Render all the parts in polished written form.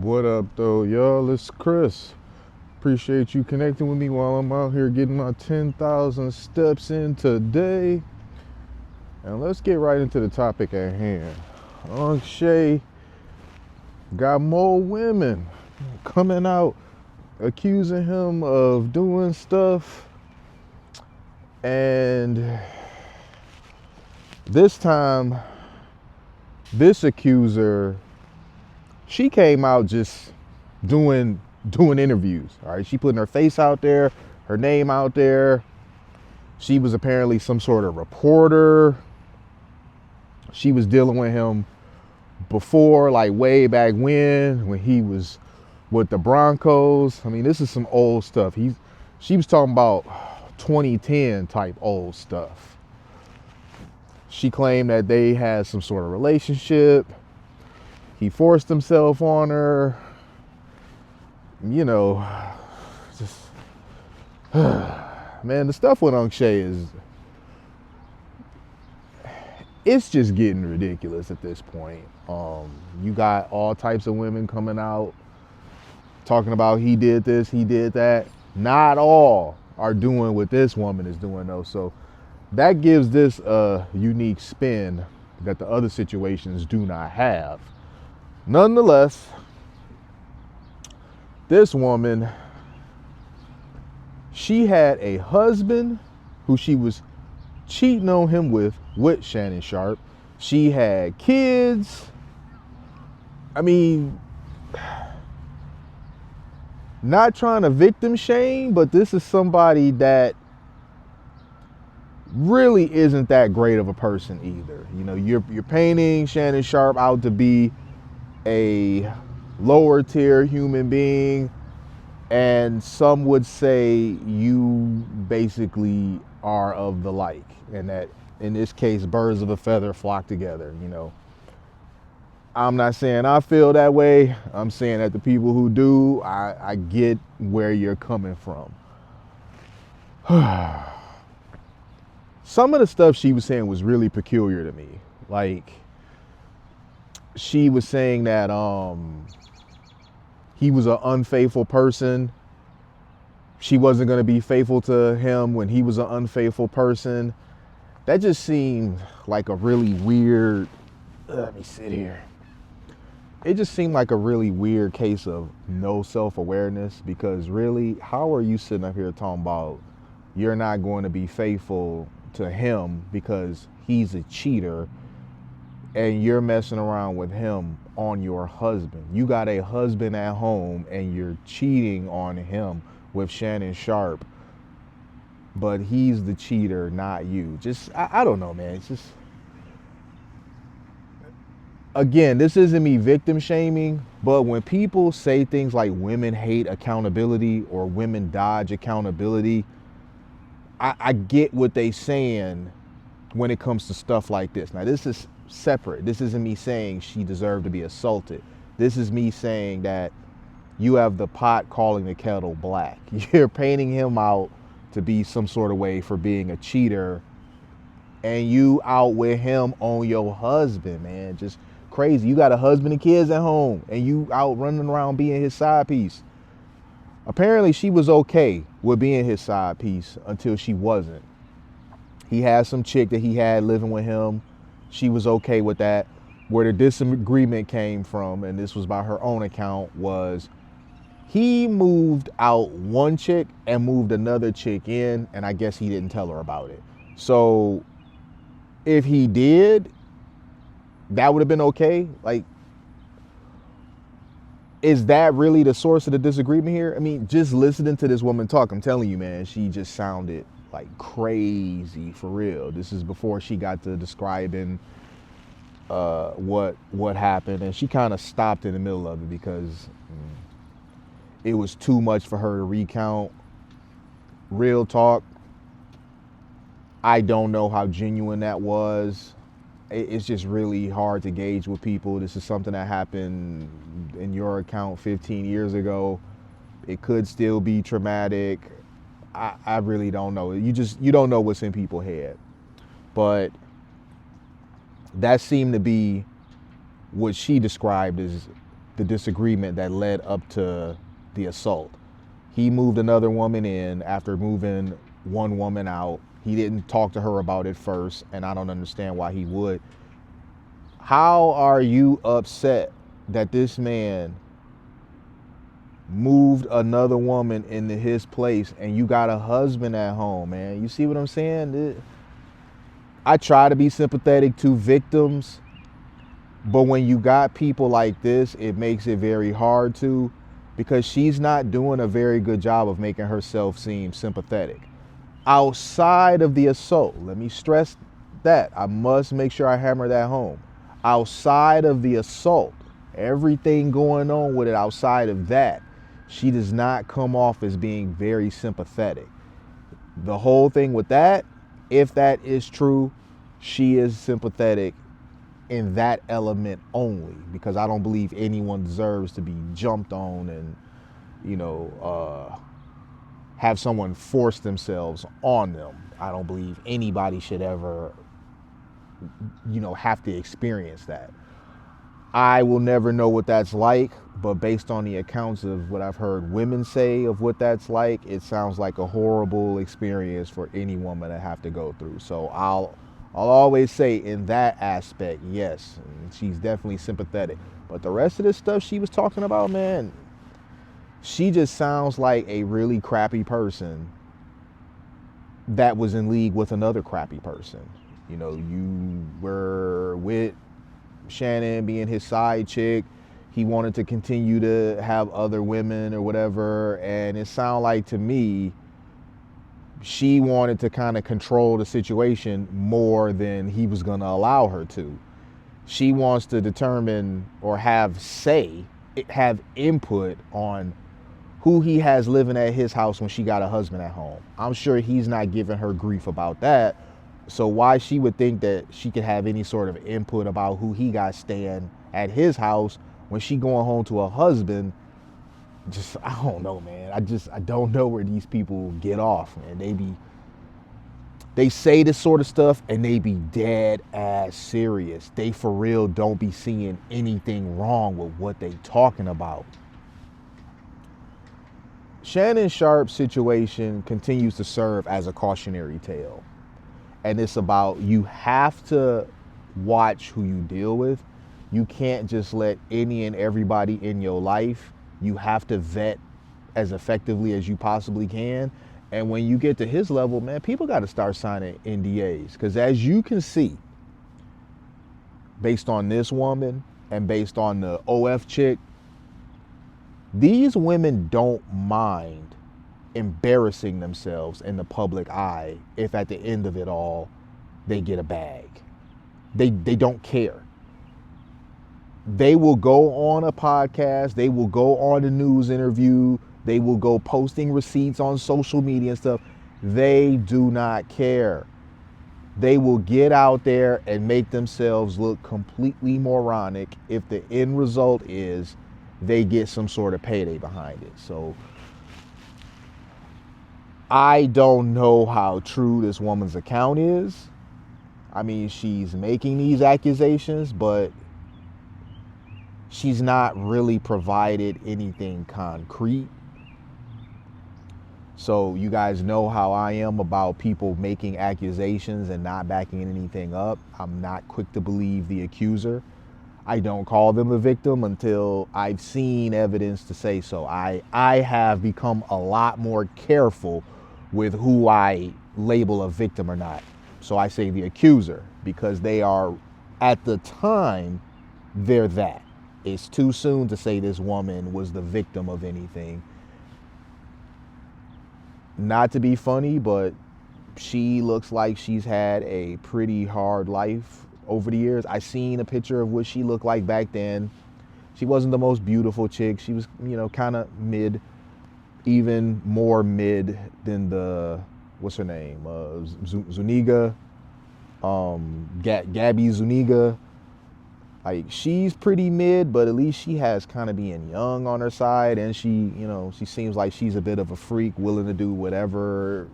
What up, though, y'all? It's Chris. Appreciate you connecting with me while I'm out here getting my 10,000 steps in today. And let's get right into the topic at hand. Shay got more women coming out accusing him of doing stuff. And this time, this accuser, she came out just doing interviews. All right, she putting her face out there, her name out there. She was apparently some sort of reporter. She was dealing with him before, like way back when he was with the Broncos. I mean, this is some old stuff. She was talking about 2010 type old stuff. She claimed that they had some sort of relationship. He forced himself on her. You know, just man, the stuff with Shay it's just getting ridiculous at this point. You got all types of women coming out talking about he did this, he did that. Not all are doing what this woman is doing though. So that gives this a unique spin that the other situations do not have. Nonetheless, this woman, she had a husband who she was cheating on him with Shannon Sharpe. She had kids. I mean, not trying to victim shame, but this is somebody that really isn't that great of a person either. You know, you're painting Shannon Sharpe out to be a lower tier human being, and some would say you basically are of the like, and that in this case birds of a feather flock together. You know, I'm not saying I feel that way. I'm saying that the people who do, I get where you're coming from. Some of the stuff she was saying was really peculiar to me. Like, she was saying that he was an unfaithful person. She wasn't going to be faithful to him when he was an unfaithful person. That just seemed like a really weird, let me sit here. It just seemed like a really weird case of no self-awareness, because really, how are you sitting up here talking about you're not going to be faithful to him because he's a cheater, and you're messing around with him on your husband? You got a husband at home and you're cheating on him with Shannon Sharpe, but he's the cheater, not you. Just, I don't know, man. It's just, again, this isn't me victim shaming, but when people say things like women hate accountability or women dodge accountability, I get what they saying when it comes to stuff like this. Now, this is separate. This isn't me saying she deserved to be assaulted. This is me saying that you have the pot calling the kettle black. You're painting him out to be some sort of way for being a cheater, and you out with him on your husband, man. Just crazy. You got a husband and kids at home, and you out running around being his side piece. Apparently, she was okay with being his side piece until she wasn't. He had some chick that he had living with him. She was okay with that. Where the disagreement came from, and this was by her own account, was he moved out one chick and moved another chick in, and I guess he didn't tell her about it. So if he did, that would have been okay. Like, is that really the source of the disagreement here? I mean, just listening to this woman talk, I'm telling you, man, she just sounded like crazy, for real. This is before she got to describing what happened, and she kind of stopped in the middle of it because it was too much for her to recount. Real talk, I don't know how genuine that was. It's just really hard to gauge with people. This is something that happened in your account 15 years ago. It could still be traumatic. I really don't know. You don't know what's in people's head. But that seemed to be what she described as the disagreement that led up to the assault. He moved another woman in after moving one woman out. He didn't talk to her about it first, and I don't understand why he would. How are you upset that this man moved another woman into his place and you got a husband at home, man? You see what I'm saying? I try to be sympathetic to victims, but when you got people like this, it makes it very hard to, because she's not doing a very good job of making herself seem sympathetic. Outside of the assault, let me stress that. I must make sure I hammer that home. Outside of the assault, everything going on with it outside of that, she does not come off as being very sympathetic. The whole thing with that, if that is true, she is sympathetic in that element only, because I don't believe anyone deserves to be jumped on and, have someone force themselves on them. I don't believe anybody should ever, have to experience that. I will never know what that's like, but based on the accounts of what I've heard women say of what that's like, it sounds like a horrible experience for any woman to have to go through. So I'll always say in that aspect, yes, she's definitely sympathetic. But the rest of this stuff she was talking about, man, she just sounds like a really crappy person that was in league with another crappy person. You were with Shannon being his side chick. He wanted to continue to have other women or whatever. And it sounded like to me, she wanted to kind of control the situation more than he was going to allow her to. She wants to determine or have input on who he has living at his house when she got a husband at home. I'm sure he's not giving her grief about that. So why she would think that she could have any sort of input about who he got staying at his house when she going home to a husband, I don't know, man. I don't know where these people get off, man. They say this sort of stuff and they be dead ass serious. They for real don't be seeing anything wrong with what they talking about. Shannon Sharpe's situation continues to serve as a cautionary tale. And it's about, you have to watch who you deal with. You can't just let any and everybody in your life. You have to vet as effectively as you possibly can. And when you get to his level, man, people got to start signing NDAs. Because as you can see, based on this woman and based on the OF chick, these women don't mind embarrassing themselves in the public eye if at the end of it all they get a bag. They don't care. They will go on a podcast, they will go on a news interview, they will go posting receipts on social media and stuff. They do not care. They will get out there and make themselves look completely moronic if the end result is they get some sort of payday behind it. So I don't know how true this woman's account is. I mean, she's making these accusations, but she's not really provided anything concrete. So you guys know how I am about people making accusations and not backing anything up. I'm not quick to believe the accuser. I don't call them a victim until I've seen evidence to say so. I have become a lot more careful with who I label a victim or not. So I say the accuser, because they are, at the time, they're that. It's too soon to say this woman was the victim of anything. Not to be funny, but she looks like she's had a pretty hard life over the years. I seen a picture of what she looked like back then. She wasn't the most beautiful chick. She was, kind of mid, even more mid than the, what's her name? Zuniga, Gabby Zuniga. Like, she's pretty mid, but at least she has kind of being young on her side, and she seems like she's a bit of a freak, willing to do whatever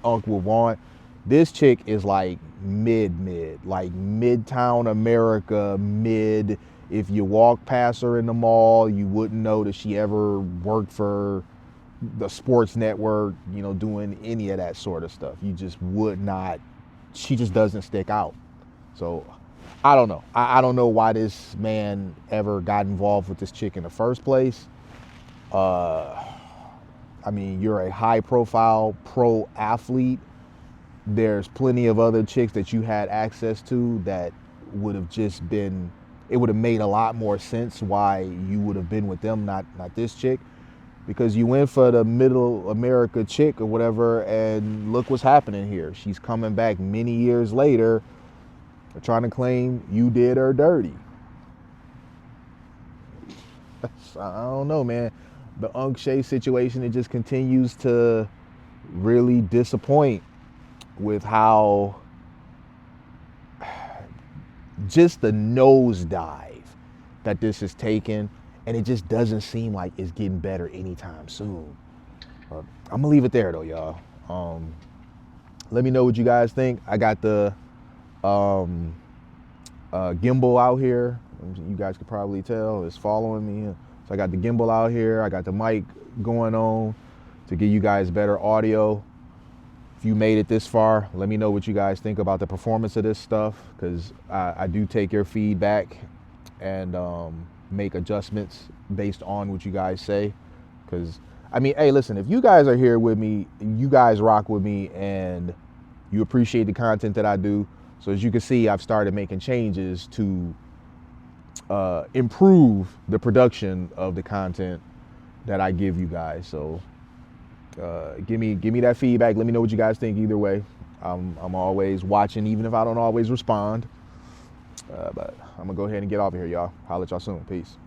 Unc would want. This chick is like mid, like Midtown America, mid, if you walk past her in the mall, you wouldn't know that she ever worked for the sports network, you know, doing any of that sort of stuff. You just would not, she just doesn't stick out. So I don't know. I don't know why this man ever got involved with this chick in the first place. I mean, you're a high profile pro athlete. There's plenty of other chicks that you had access to that would have just been, it would have made a lot more sense why you would have been with them, not this chick, because you went for the middle America chick or whatever, and look what's happening here. She's coming back many years later trying to claim you did her dirty. I don't know, man. The Unc Shay situation, it just continues to really disappoint with how just the nosedive that this has taken, and it just doesn't seem like it's getting better anytime soon. I'm gonna leave it there though, y'all. Let me know what you guys think. I got the gimbal out here. You guys could probably tell it's following me. So I got the gimbal out here. I got the mic going on to give you guys better audio. If you made it this far, let me know what you guys think about the performance of this stuff, because I do take your feedback and make adjustments based on what you guys say. Because, I mean, hey, listen, if you guys are here with me, you guys rock with me, and you appreciate the content that I do. So as you can see, I've started making changes to improve the production of the content that I give you guys. So give me that feedback. Let me know what you guys think either way. I'm always watching, even if I don't always respond. But I'm gonna go ahead and get off of here, y'all. Holler at y'all soon. Peace.